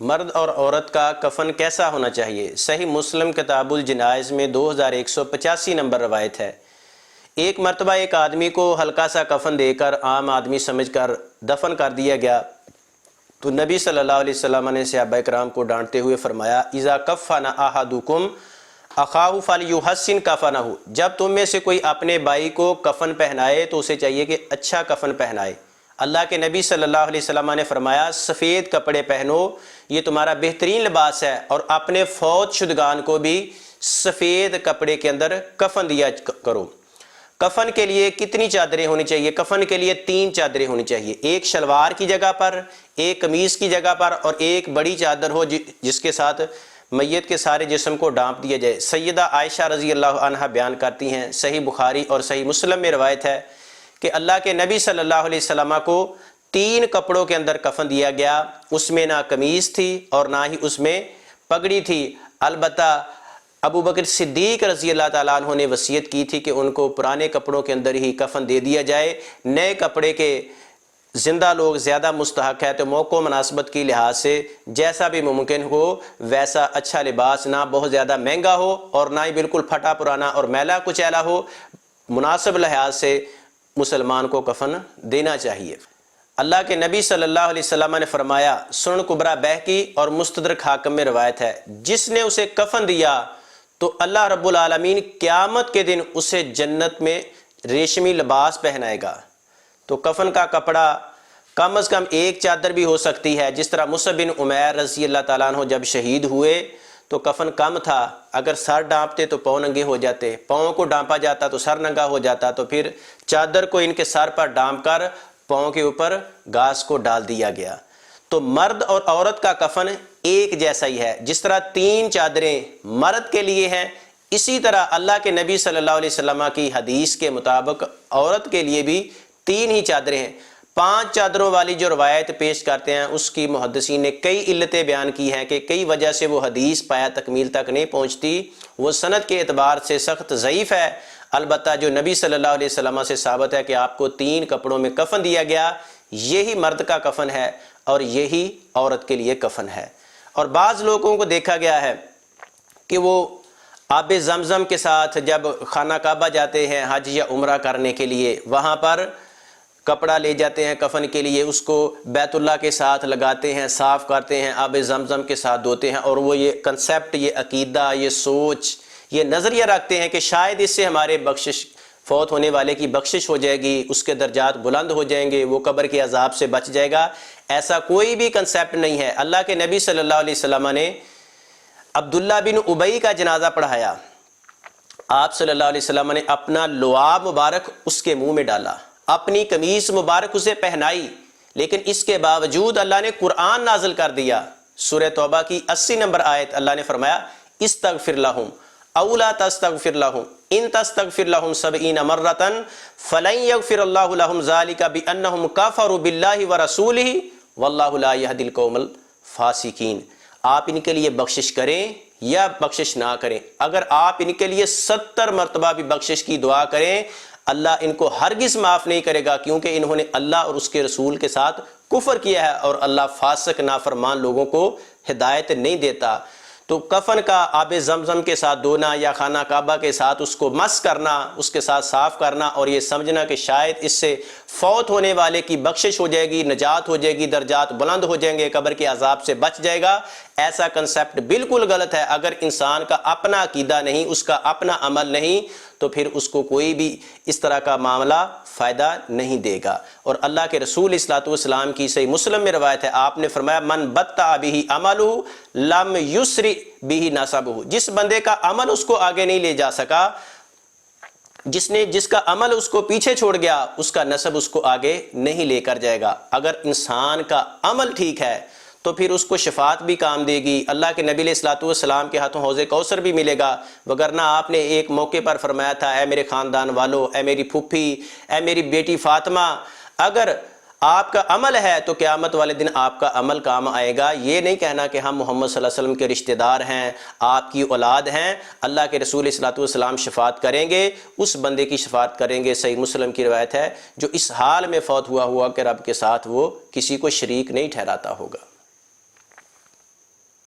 مرد اور عورت کا کفن کیسا ہونا چاہیے؟ صحیح مسلم کتاب الجنائز میں 2185 نمبر روایت ہے، ایک مرتبہ ایک آدمی کو ہلکا سا کفن دے کر عام آدمی سمجھ کر دفن کر دیا گیا تو نبی صلی اللہ علیہ وسلم نے صحابہ کرام کو ڈانٹتے ہوئے فرمایا اذا کفن احدکم اخاہ فلیحسن کفنہ، جب تم میں سے کوئی اپنے بھائی کو کفن پہنائے تو اسے چاہیے کہ اچھا کفن پہنائے۔ اللہ کے نبی صلی اللہ علیہ وسلم نے فرمایا سفید کپڑے پہنو، یہ تمہارا بہترین لباس ہے، اور اپنے فوت شدگان کو بھی سفید کپڑے کے اندر کفن دیا کرو۔ کفن کے لیے کتنی چادریں ہونی چاہیے؟ کفن کے لیے 3 چادریں ہونی چاہیے، ایک شلوار کی جگہ پر، ایک قمیص کی جگہ پر، اور ایک بڑی چادر ہو جس کے ساتھ میت کے سارے جسم کو ڈھانپ دیا جائے۔ سیدہ عائشہ رضی اللہ عنہا بیان کرتی ہیں، صحیح بخاری اور صحیح مسلم میں روایت ہے کہ اللہ کے نبی صلی اللہ علیہ وسلم کو 3 کپڑوں کے اندر کفن دیا گیا، اس میں نہ قمیص تھی اور نہ ہی اس میں پگڑی تھی۔ البتہ ابو بکر صدیق رضی اللہ تعالیٰ عنہ نے وصیت کی تھی کہ ان کو پرانے کپڑوں کے اندر ہی کفن دے دیا جائے، نئے کپڑے کے زندہ لوگ زیادہ مستحق ہے، تو موقع و مناسبت کی لحاظ سے جیسا بھی ممکن ہو ویسا اچھا لباس، نہ بہت زیادہ مہنگا ہو اور نہ ہی بالکل پھٹا پرانا اور میلا کچیلا ہو، مناسب لحاظ سے مسلمان کو کفن دینا چاہیے۔ اللہ کے نبی صلی اللہ علیہ وسلم نے فرمایا، سنن کبریٰ بہقی اور مستدرک حاکم میں روایت ہے، جس نے اسے کفن دیا تو اللہ رب العالمین قیامت کے دن اسے جنت میں ریشمی لباس پہنائے گا۔ تو کفن کا کپڑا کم از کم 1 چادر بھی ہو سکتی ہے، جس طرح مصعب بن عمیر رضی اللہ تعالیٰ عنہ جب شہید ہوئے تو کفن کم تھا، اگر سر ڈانپتے تو پاؤں ننگے ہو جاتے، پاؤں کو ڈانپا جاتا تو سر ننگا ہو جاتا، تو پھر چادر کو ان کے سر پر ڈانپ کر پاؤں کے اوپر گھاس کو ڈال دیا گیا۔ تو مرد اور عورت کا کفن ایک جیسا ہی ہے، جس طرح 3 چادریں مرد کے لیے ہیں، اسی طرح اللہ کے نبی صلی اللہ علیہ وسلم کی حدیث کے مطابق عورت کے لیے بھی 3 ہی چادریں ہیں۔ 5 چادروں والی جو روایت پیش کرتے ہیں اس کی محدثین نے کئی علتیں بیان کی ہیں کہ کئی وجہ سے وہ حدیث پایا تکمیل تک نہیں پہنچتی، وہ سند کے اعتبار سے سخت ضعیف ہے۔ البتہ جو نبی صلی اللہ علیہ وسلم سے ثابت ہے کہ آپ کو 3 کپڑوں میں کفن دیا گیا، یہی مرد کا کفن ہے اور یہی عورت کے لیے کفن ہے۔ اور بعض لوگوں کو دیکھا گیا ہے کہ وہ آب زمزم کے ساتھ جب خانہ کعبہ جاتے ہیں حج یا عمرہ کرنے کے لیے، وہاں پر کپڑا لے جاتے ہیں کفن کے لیے، اس کو بیت اللہ کے ساتھ لگاتے ہیں، صاف کرتے ہیں، آب زمزم کے ساتھ دھوتے ہیں، اور وہ یہ کنسیپٹ، یہ عقیدہ، یہ سوچ، یہ نظریہ رکھتے ہیں کہ شاید اس سے ہمارے بخشش، فوت ہونے والے کی بخشش ہو جائے گی، اس کے درجات بلند ہو جائیں گے، وہ قبر کے عذاب سے بچ جائے گا۔ ایسا کوئی بھی کنسیپٹ نہیں ہے۔ اللہ کے نبی صلی اللہ علیہ وسلم نے عبداللہ بن ابی کا جنازہ پڑھایا، آپ صلی اللہ علیہ وسلم نے اپنا لعاب مبارک اس کے منہ میں ڈالا، اپنی قمیص مبارک اسے پہنائی، لیکن اس کے باوجود اللہ نے قرآن نازل کر دیا۔ سورہ توبہ کی 80 نمبر آیت، اللہ نے فرمایا استغفر لہم او لا تستغفر لہم ان تستغفر لہم 70 مرۃ فلن یغفر اللہ لہم ذلک بانہم کفروا باللہ ورسولہ واللہ لا یہدی القوم الفاسقین۔ آپ ان کے لیے بخشش کریں یا بخشش نہ کریں، اگر آپ ان کے لیے 70 مرتبہ بھی بخشش کی دعا کریں، اللہ ان کو ہرگز معاف نہیں کرے گا، کیونکہ انہوں نے اللہ اور اس کے رسول کے ساتھ کفر کیا ہے، اور اللہ فاسق نافرمان لوگوں کو ہدایت نہیں دیتا۔ تو کفن کا آب زمزم کے ساتھ دھونا یا خانہ کعبہ کے ساتھ اس کو مس کرنا، اس کے ساتھ صاف کرنا، اور یہ سمجھنا کہ شاید اس سے فوت ہونے والے کی بخشش ہو جائے گی، نجات ہو جائے گی، درجات بلند ہو جائیں گے، قبر کے عذاب سے بچ جائے گا، ایسا کنسیپٹ بالکل غلط ہے۔ اگر انسان کا اپنا عقیدہ نہیں، اس کا اپنا عمل نہیں، تو پھر اس کو کوئی بھی اس طرح کا معاملہ فائدہ نہیں دے گا۔ اور اللہ کے رسول صلی اللہ علیہ وسلم کی صحیح مسلم میں روایت ہے، آپ نے فرمایا من بطأ بہ عملہ لم یسرع بہ نسبہ، جس بندے کا عمل اس کو آگے نہیں لے جا سکا، جس کا عمل اس کو پیچھے چھوڑ گیا، اس کا نسب اس کو آگے نہیں لے کر جائے گا۔ اگر انسان کا عمل ٹھیک ہے تو پھر اس کو شفاعت بھی کام دے گی، اللہ کے نبی علیہ الصلوۃ والسلام کے ہاتھوں حوض کوثر بھی ملے گا۔ وگرنہ آپ نے ایک موقع پر فرمایا تھا، اے میرے خاندان والو، اے میری پھوپھی، اے میری بیٹی فاطمہ، اگر آپ کا عمل ہے تو قیامت والے دن آپ کا عمل کام آئے گا۔ یہ نہیں کہنا کہ ہم محمد صلی اللہ علیہ وسلم کے رشتہ دار ہیں، آپ کی اولاد ہیں، اللہ کے رسول صلی اللہ علیہ وسلم شفاعت کریں گے، اس بندے کی شفاعت کریں گے۔ صحیح مسلم کی روایت ہے، جو اس حال میں فوت ہوا کہ رب کے ساتھ وہ کسی کو شریک نہیں ٹھہراتا ہوگا۔